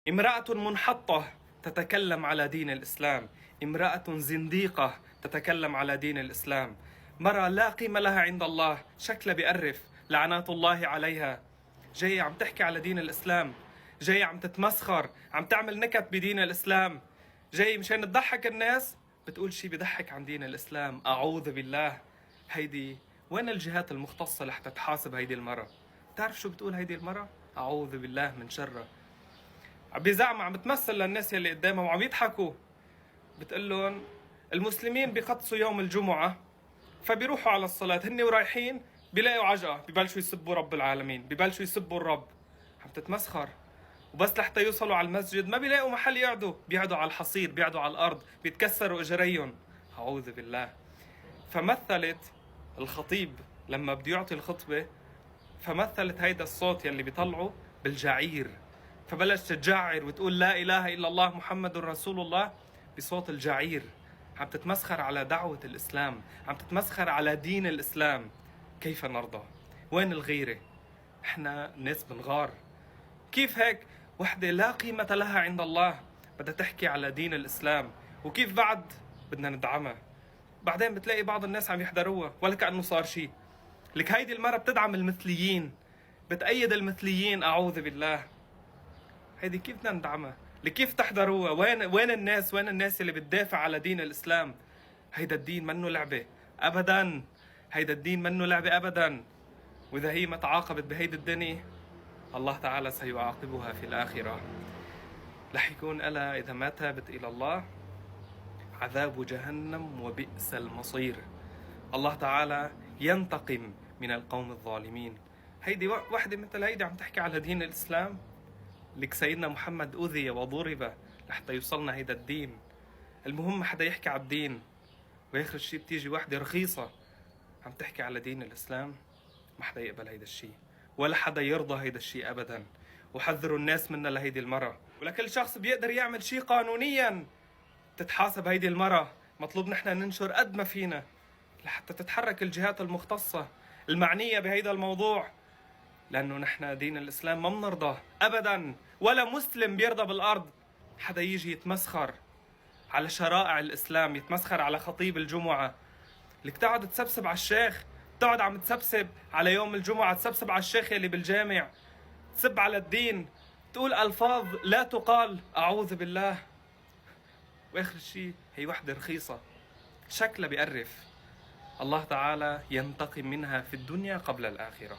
امرأة منحطة تتكلم على دين الإسلام، امرأة زنديقة تتكلم على دين الإسلام، مرة لا قيمة لها عند الله، شكلها بيقرف، لعنات الله عليها. جاية عم تحكي على دين الإسلام، جاية عم تتمسخر، عم تعمل نكت بدين الإسلام، جاي مشان تضحك الناس بتقول شي بيضحك عن دين الإسلام. أعوذ بالله. هيدي وين الجهات المختصة لحتى تحاسب هيدي المرة؟ تعرف شو بتقول هيدي المرة؟ أعوذ بالله من شرها. عم بيزعم، عم بتمثل للناس يلي قدامها وعم يضحكوا. بتقول لهم المسلمين بيقدسوا يوم الجمعة، فبيروحوا على الصلاة، هن ورايحين بيلاقوا عجقة، ببلشوا يسبوا رب العالمين، ببلشوا يسبوا الرب. عم تتمسخر. وبس لحتى يوصلوا على المسجد ما بيلاقوا محل يقعدوا، بيقعدوا على الحصير، بيقعدوا على الأرض، بيتكسروا إجريهم. أعوذ بالله. فمثلت الخطيب لما بده يعطي الخطبة، فمثلت هيدا الصوت يلي بيطلعه بالجعير، فبلشت تجعر وتقول لا إله إلا الله محمد رسول الله بصوت الجعير. عم تتمسخر على دعوة الإسلام، عم تتمسخر على دين الإسلام. كيف نرضى؟ وين الغيرة؟ احنا ناس بنغار. كيف هيك وحدة لا قيمة لها عند الله بدها تحكي على دين الإسلام؟ وكيف بعد بدنا ندعمها؟ بعدين بتلاقي بعض الناس عم يحضروها ولا كأنه صار شيء. لك هيدي المرة بتدعم المثليين، بتأيد المثليين. أعوذ بالله. هيدي كيف بدنا ندعمها؟ لكيف تحضروها؟ وين الناس؟ وين الناس اللي بتدافع على دين الإسلام؟ هيدا الدين منه لعبة أبدا. هيدا الدين منه لعبة أبدا. وإذا هي ما تعاقبت بهيدي الدنيا، الله تعالى سيعاقبها في الآخرة. رح يكون لها إذا ما تابت إلى الله عذاب جهنم وبئس المصير. الله تعالى ينتقم من القوم الظالمين. هيدي وحدة مثل هيدي عم تحكي على دين الإسلام. لك سيدنا محمد أذي وضرب لحتى يوصلنا هيدا الدين. المهم ما حدا يحكي على الدين، وآخر الشي بتيجي وحدة رخيصة عم تحكي على دين الإسلام. ما حدا يقبل هيدا الشي، ولا حدا يرضى هيدا الشي أبدا. وحذروا الناس منا لهيدي المرة. ولكل شخص بيقدر يعمل شي قانونيا تتحاسب هيدي المرة. مطلوب نحن ننشر قد ما فينا لحتى تتحرك الجهات المختصة المعنية بهيدا الموضوع، لأنه نحن دين الإسلام ما بنرضاه أبدا، ولا مسلم بيرضى بالأرض حدا يجي يتمسخر على شرائع الإسلام، يتمسخر على خطيب الجمعة. لك تقعد تسبسب على الشيخ، تقعد عم تسبسب على يوم الجمعة، تسبسب على الشيخ يلي بالجامع، تسب على الدين، تقول ألفاظ لا تقال. أعوذ بالله. وآخر الشي هي وحدة رخيصة شكلها بيقرف. الله تعالى ينتقم منها في الدنيا قبل الآخرة.